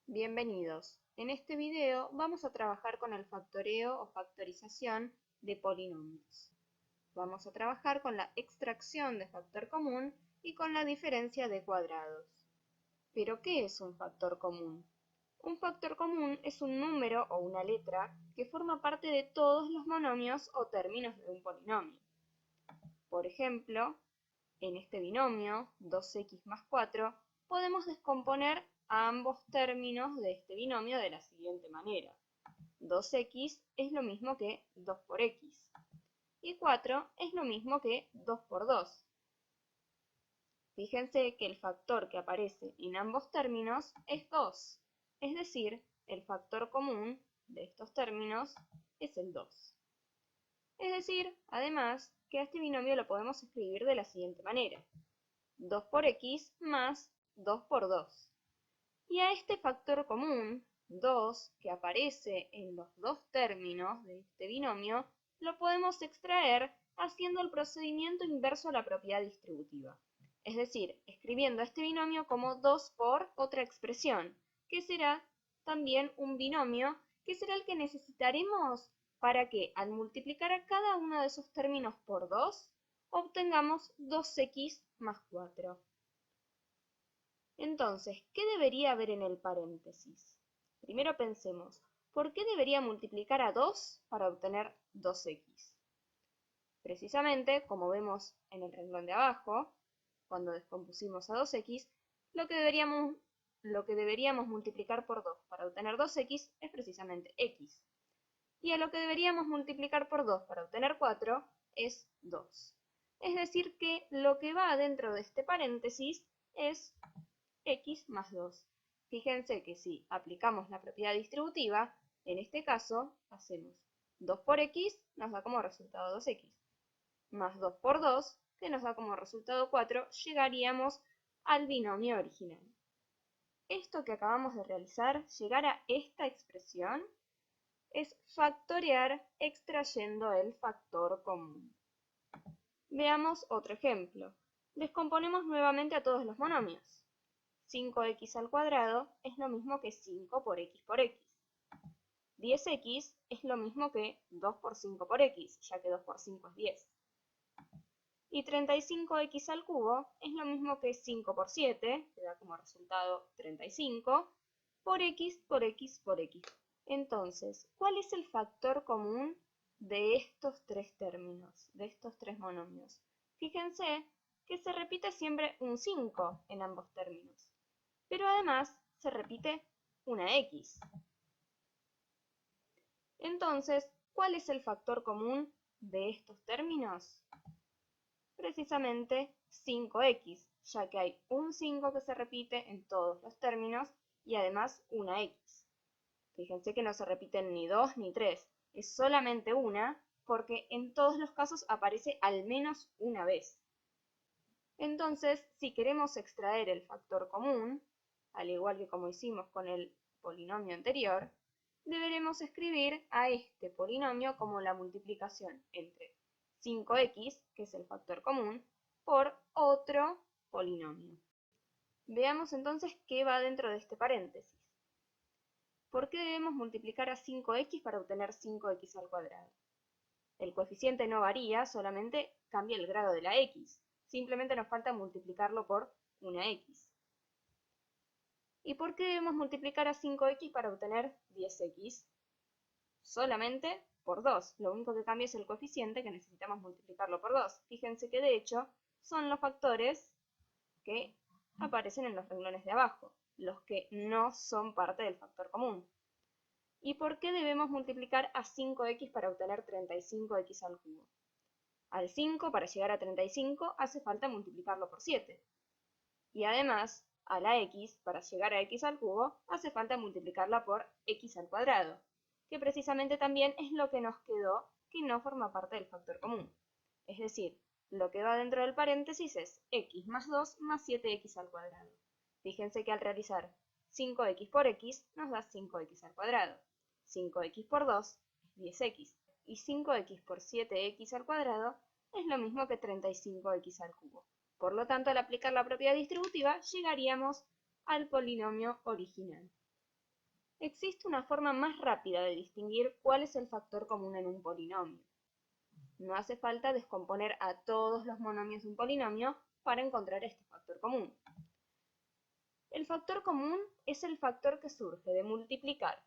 Bienvenidos. En este video vamos a trabajar con el factoreo o factorización de polinomios. Vamos a trabajar con la extracción de factor común y con la diferencia de cuadrados. ¿Pero qué es un factor común? Un factor común es un número o una letra que forma parte de todos los monomios o términos de un polinomio. Por ejemplo, en este binomio 2x más 4 podemos descomponer a ambos términos de este binomio de la siguiente manera. 2x es lo mismo que 2 por x y 4 es lo mismo que 2 por 2. Fíjense que el factor que aparece en ambos términos es 2, es decir, el factor común de estos términos es el 2. Es decir, además, que a este binomio lo podemos escribir de la siguiente manera. 2 por x más 2 por 2. Y a este factor común, 2, que aparece en los dos términos de este binomio, lo podemos extraer haciendo el procedimiento inverso a la propiedad distributiva. Es decir, escribiendo este binomio como 2 por otra expresión, que será también un binomio, que será el que necesitaremos para que, al multiplicar a cada uno de esos términos por 2, obtengamos 2x más 4. Entonces, ¿qué debería haber en el paréntesis? Primero pensemos, ¿por qué debería multiplicar a 2 para obtener 2x? Precisamente, como vemos en el renglón de abajo, cuando descompusimos a 2x, lo que deberíamos multiplicar por 2 para obtener 2x es precisamente x. Y a lo que deberíamos multiplicar por 2 para obtener 4 es 2. Es decir que lo que va dentro de este paréntesis es x más 2. Fíjense que si aplicamos la propiedad distributiva, en este caso hacemos 2 por x, nos da como resultado 2x, más 2 por 2, que nos da como resultado 4, llegaríamos al binomio original. Esto que acabamos de realizar, llegar a esta expresión, es factorear extrayendo el factor común. Veamos otro ejemplo. Descomponemos nuevamente a todos los monomios. 5x al cuadrado es lo mismo que 5 por x por x. 10x es lo mismo que 2 por 5 por x, ya que 2 por 5 es 10. Y 35x al cubo es lo mismo que 5 por 7, que da como resultado 35, por x por x por x. Entonces, ¿cuál es el factor común de estos tres términos, de estos tres monomios? Fíjense que se repite siempre un 5 en ambos términos, pero además se repite una x. Entonces, ¿cuál es el factor común de estos términos? Precisamente 5x, ya que hay un 5 que se repite en todos los términos y además una x. Fíjense que no se repiten ni 2 ni 3, es solamente una, porque en todos los casos aparece al menos una vez. Entonces, si queremos extraer el factor común, al igual que como hicimos con el polinomio anterior, deberemos escribir a este polinomio como la multiplicación entre 5x, que es el factor común, por otro polinomio. Veamos entonces qué va dentro de este paréntesis. ¿Por qué debemos multiplicar a 5x para obtener 5x al cuadrado? El coeficiente no varía, solamente cambia el grado de la x. Simplemente nos falta multiplicarlo por una x. ¿Y por qué debemos multiplicar a 5x para obtener 10x? Solamente por 2. Lo único que cambia es el coeficiente, que necesitamos multiplicarlo por 2. Fíjense que de hecho son los factores que aparecen en los renglones de abajo, los que no son parte del factor común. ¿Y por qué debemos multiplicar a 5x para obtener 35x al cubo? Al 5, para llegar a 35, hace falta multiplicarlo por 7. Y además, a la x, para llegar a x al cubo, hace falta multiplicarla por x al cuadrado, que precisamente también es lo que nos quedó que no forma parte del factor común. Es decir, lo que va dentro del paréntesis es x más 2 más 7x al cuadrado. Fíjense que al realizar 5x por x nos da 5x al cuadrado. 5x por 2 es 10x. Y 5x por 7x al cuadrado es lo mismo que 35x al cubo. Por lo tanto, al aplicar la propiedad distributiva, llegaríamos al polinomio original. Existe una forma más rápida de distinguir cuál es el factor común en un polinomio. No hace falta descomponer a todos los monomios de un polinomio para encontrar este factor común. El factor común es el factor que surge de multiplicar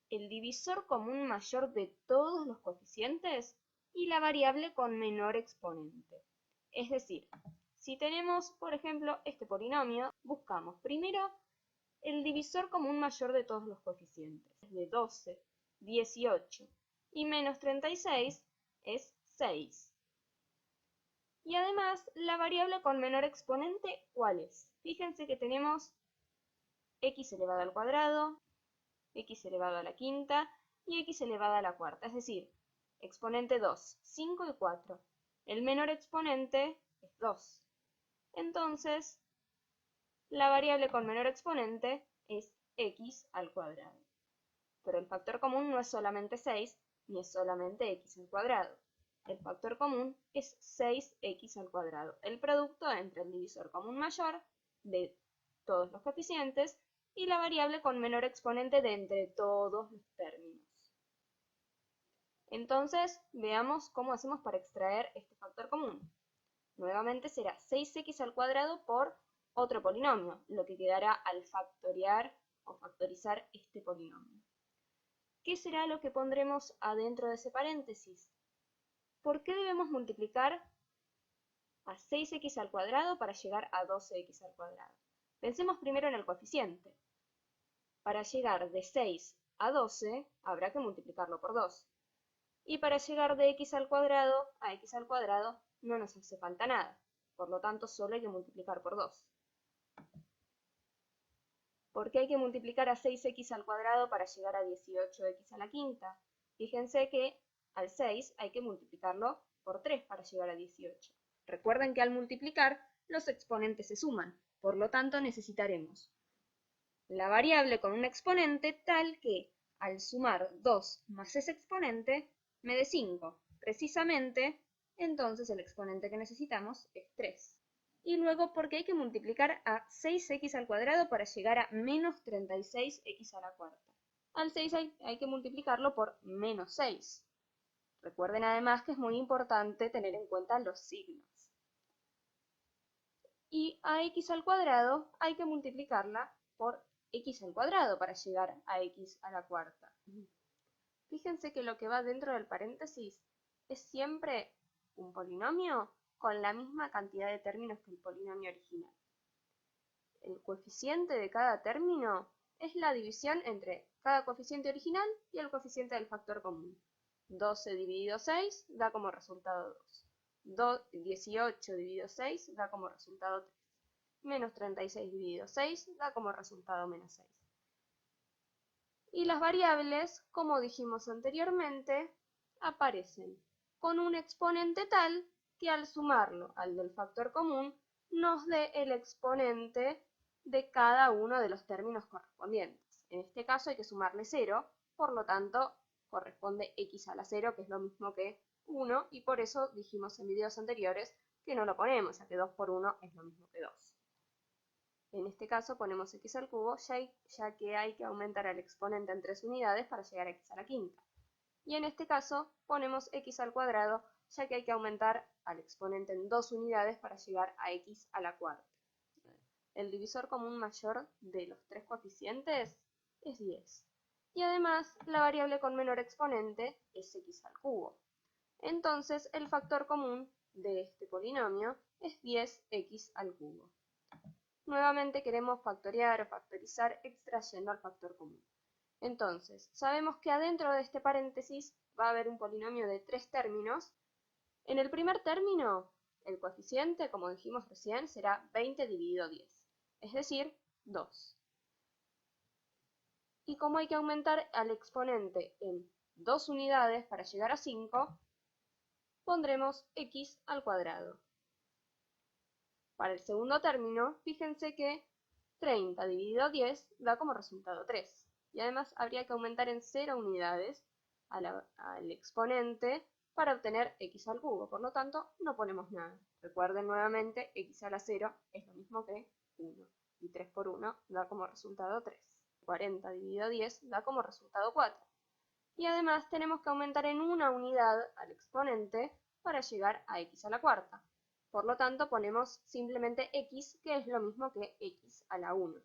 el divisor común mayor de todos los coeficientes y la variable con menor exponente. Es decir, si tenemos, por ejemplo, este polinomio, buscamos primero el divisor común mayor de todos los coeficientes. De 12, 18 y menos 36 es 6. Y además, la variable con menor exponente, ¿cuál es? Fíjense que tenemos x elevado al cuadrado, x elevado a la quinta y x elevado a la cuarta. Es decir, exponente 2, 5 y 4. El menor exponente es 2. Entonces, la variable con menor exponente es x al cuadrado. Pero el factor común no es solamente 6, ni es solamente x al cuadrado. El factor común es 6x al cuadrado, el producto entre el divisor común mayor de todos los coeficientes y la variable con menor exponente de entre todos los términos. Entonces, veamos cómo hacemos para extraer este factor común. Nuevamente será 6x al cuadrado por otro polinomio, lo que quedará al factoriar o factorizar este polinomio. ¿Qué será lo que pondremos adentro de ese paréntesis? ¿Por qué debemos multiplicar a 6x al cuadrado para llegar a 12x al cuadrado? Pensemos primero en el coeficiente. Para llegar de 6 a 12 habrá que multiplicarlo por 2. Y para llegar de x al cuadrado a x al cuadrado no nos hace falta nada. Por lo tanto, solo hay que multiplicar por 2. ¿Por qué hay que multiplicar a 6x al cuadrado para llegar a 18x a la quinta? Fíjense que al 6 hay que multiplicarlo por 3 para llegar a 18. Recuerden que al multiplicar los exponentes se suman, por lo tanto necesitaremos la variable con un exponente tal que al sumar 2 más ese exponente me dé 5. Precisamente, entonces el exponente que necesitamos es 3. Y luego porque hay que multiplicar a 6x al cuadrado para llegar a menos 36x a la cuarta. Al 6 hay que multiplicarlo por menos 6. Recuerden además que es muy importante tener en cuenta los signos. Y a x al cuadrado hay que multiplicarla por x al cuadrado para llegar a x a la cuarta. Fíjense que lo que va dentro del paréntesis es siempre un polinomio con la misma cantidad de términos que el polinomio original. El coeficiente de cada término es la división entre cada coeficiente original y el coeficiente del factor común. 12 dividido 6 da como resultado 2. 18 dividido 6 da como resultado 3. Menos 36 dividido 6 da como resultado menos 6. Y las variables, como dijimos anteriormente, aparecen con un exponente tal que al sumarlo al del factor común nos dé el exponente de cada uno de los términos correspondientes. En este caso hay que sumarle 0, por lo tanto corresponde x a la 0, que es lo mismo que 1, y por eso dijimos en videos anteriores que no lo ponemos, ya que 2 por 1 es lo mismo que 2. En este caso ponemos x al cubo, ya que hay que aumentar al exponente en 3 unidades para llegar a x a la quinta. Y en este caso ponemos x al cuadrado, ya que hay que aumentar al exponente en 2 unidades para llegar a x a la cuarta. El divisor común mayor de los tres coeficientes es 10. Y además la variable con menor exponente es x al cubo. Entonces el factor común de este polinomio es 10x al cubo. Nuevamente queremos factoriar o factorizar extrayendo al factor común. Entonces, sabemos que adentro de este paréntesis va a haber un polinomio de 3 términos. En el primer término, el coeficiente, como dijimos recién, será 20 dividido 10, es decir, 2. Y como hay que aumentar al exponente en 2 unidades para llegar a 5, pondremos x al cuadrado. Para el segundo término, fíjense que 30 dividido 10 da como resultado 3. Y además habría que aumentar en 0 unidades al exponente para obtener x al cubo. Por lo tanto, no ponemos nada. Recuerden nuevamente, x a la 0 es lo mismo que 1. Y 3 por 1 da como resultado 3. 40 dividido 10 da como resultado 4. Y además tenemos que aumentar en una unidad al exponente para llegar a x a la cuarta. Por lo tanto, ponemos simplemente x, que es lo mismo que x a la 1.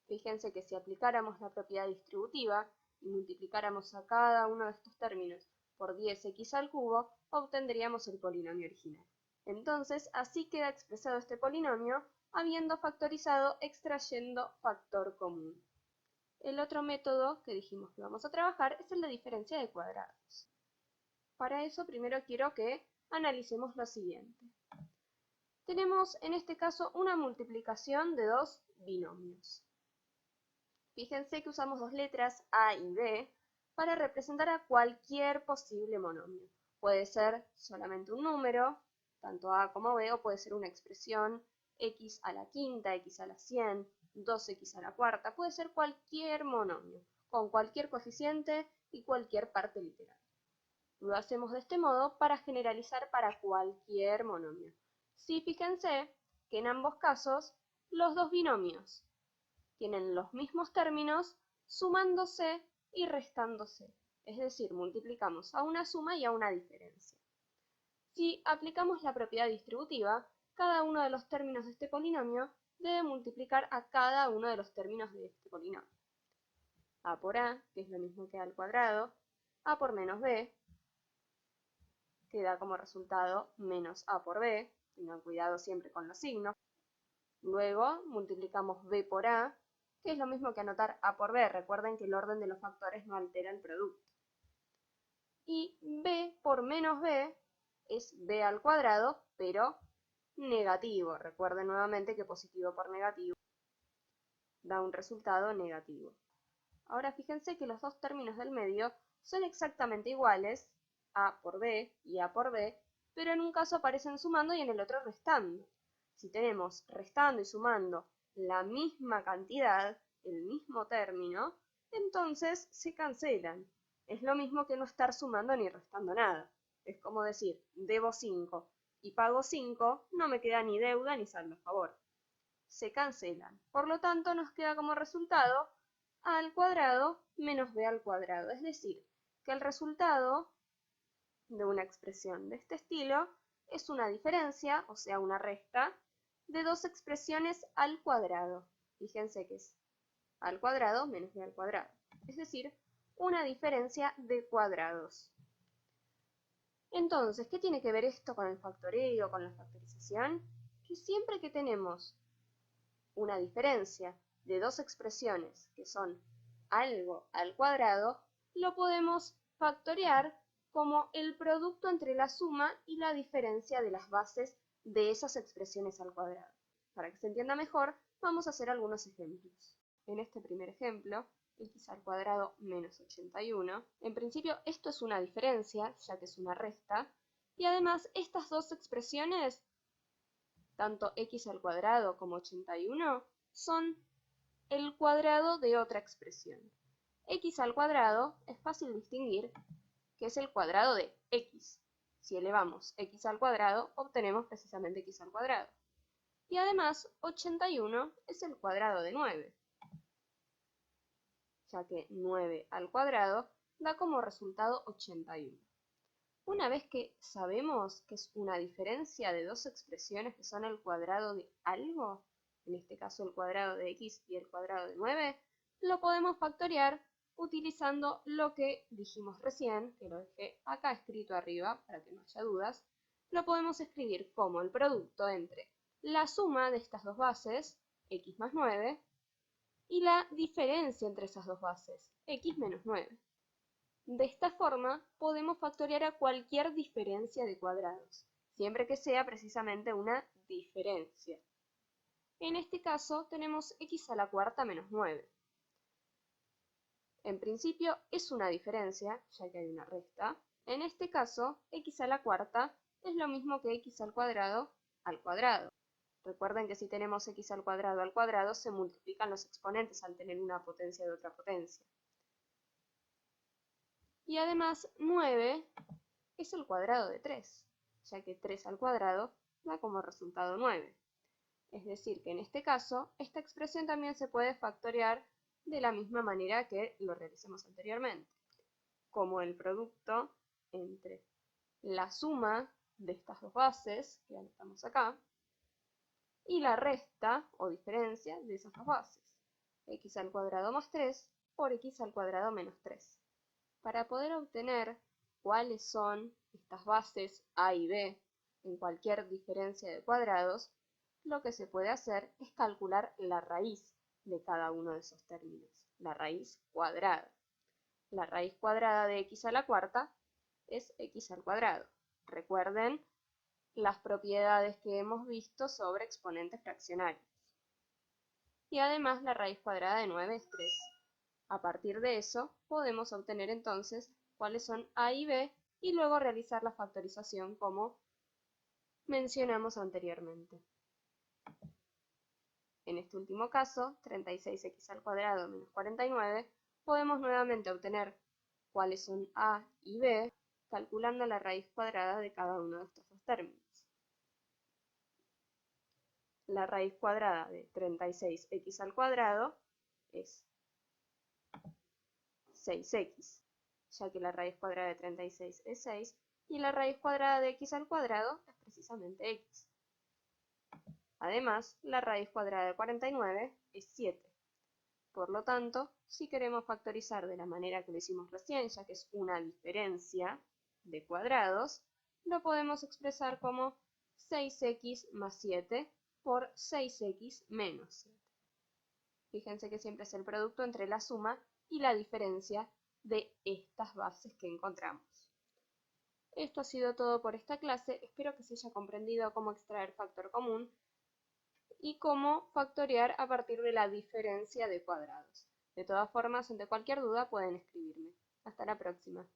Fíjense que si aplicáramos la propiedad distributiva y multiplicáramos a cada uno de estos términos por 10x al cubo, obtendríamos el polinomio original. Entonces, así queda expresado este polinomio, habiendo factorizado extrayendo factor común. El otro método que dijimos que vamos a trabajar es el de diferencia de cuadrados. Para eso primero quiero que analicemos lo siguiente. Tenemos en este caso una multiplicación de dos binomios. Fíjense que usamos dos letras A y B para representar a cualquier posible monomio. Puede ser solamente un número, tanto A como B, o puede ser una expresión x a la quinta, x a la 100, 2x a la cuarta, puede ser cualquier monomio, con cualquier coeficiente y cualquier parte literal. Lo hacemos de este modo para generalizar para cualquier monomio. Sí, fíjense que en ambos casos los dos binomios tienen los mismos términos sumándose y restándose, es decir, multiplicamos a una suma y a una diferencia. Si aplicamos la propiedad distributiva, cada uno de los términos de este polinomio debe multiplicar a cada uno de los términos de este polinomio. A por A, que es lo mismo que A al cuadrado, A por menos B, que da como resultado menos A por B, tengan cuidado siempre con los signos. Luego multiplicamos B por A, que es lo mismo que anotar A por B, recuerden que el orden de los factores no altera el producto. Y B por menos B es B al cuadrado, pero negativo. Recuerden nuevamente que positivo por negativo da un resultado negativo. Ahora fíjense que los dos términos del medio son exactamente iguales, A por B y A por B, pero en un caso aparecen sumando y en el otro restando. Si tenemos restando y sumando la misma cantidad, el mismo término, entonces se cancelan. Es lo mismo que no estar sumando ni restando nada. Es como decir, debo 5 y pago 5, no me queda ni deuda ni saldo a favor. Se cancelan. Por lo tanto, nos queda como resultado A al cuadrado menos B al cuadrado. Es decir, que el resultado de una expresión de este estilo es una diferencia, o sea, una resta, de dos expresiones al cuadrado. Fíjense que es A al cuadrado menos B al cuadrado. Es decir, una diferencia de cuadrados. Entonces, ¿qué tiene que ver esto con el factoreo, con la factorización? Que siempre que tenemos una diferencia de dos expresiones que son algo al cuadrado, lo podemos factorear como el producto entre la suma y la diferencia de las bases de esas expresiones al cuadrado. Para que se entienda mejor, vamos a hacer algunos ejemplos. En este primer ejemplo, x al cuadrado menos 81. En principio esto es una diferencia, ya que es una resta, y además estas dos expresiones, tanto x al cuadrado como 81, son el cuadrado de otra expresión. X al cuadrado es fácil distinguir que es el cuadrado de x. Si elevamos x al cuadrado, obtenemos precisamente x al cuadrado. Y además, 81 es el cuadrado de 9, ya que 9 al cuadrado da como resultado 81. Una vez que sabemos que es una diferencia de dos expresiones que son el cuadrado de algo, en este caso el cuadrado de x y el cuadrado de 9, lo podemos factorear utilizando lo que dijimos recién, que lo dejé acá escrito arriba para que no haya dudas. Lo podemos escribir como el producto entre la suma de estas dos bases, x más 9, y la diferencia entre esas dos bases, x menos 9. De esta forma, podemos factorear a cualquier diferencia de cuadrados, siempre que sea precisamente una diferencia. En este caso, tenemos x a la cuarta menos 9. En principio, es una diferencia, ya que hay una resta. En este caso, x a la cuarta es lo mismo que x al cuadrado al cuadrado. Recuerden que si tenemos x al cuadrado, se multiplican los exponentes al tener una potencia de otra potencia. Y además 9 es el cuadrado de 3, ya que 3 al cuadrado da como resultado 9. Es decir que en este caso, esta expresión también se puede factorear de la misma manera que lo realicemos anteriormente, como el producto entre la suma de estas dos bases, que anotamos acá, y la resta o diferencia de esas dos bases, x al cuadrado más 3 por x al cuadrado menos 3. Para poder obtener cuáles son estas bases a y b en cualquier diferencia de cuadrados, lo que se puede hacer es calcular la raíz de cada uno de esos términos, la raíz cuadrada. La raíz cuadrada de x a la cuarta es x al cuadrado. Recuerden las propiedades que hemos visto sobre exponentes fraccionarios. Y además la raíz cuadrada de 9 es 3. A partir de eso podemos obtener entonces cuáles son a y b y luego realizar la factorización como mencionamos anteriormente. En este último caso, 36x al cuadrado menos 49, podemos nuevamente obtener cuáles son a y b calculando la raíz cuadrada de cada uno de estos dos términos. La raíz cuadrada de 36x al cuadrado es 6x, ya que la raíz cuadrada de 36 es 6 y la raíz cuadrada de x al cuadrado es precisamente x. Además, la raíz cuadrada de 49 es 7. Por lo tanto, si queremos factorizar de la manera que lo hicimos recién, ya que es una diferencia de cuadrados, lo podemos expresar como 6x más 7 por 6x menos 7. Fíjense que siempre es el producto entre la suma y la diferencia de estas bases que encontramos. Esto ha sido todo por esta clase. Espero que se haya comprendido cómo extraer factor común y cómo factorear a partir de la diferencia de cuadrados. De todas formas, ante cualquier duda pueden escribirme. Hasta la próxima.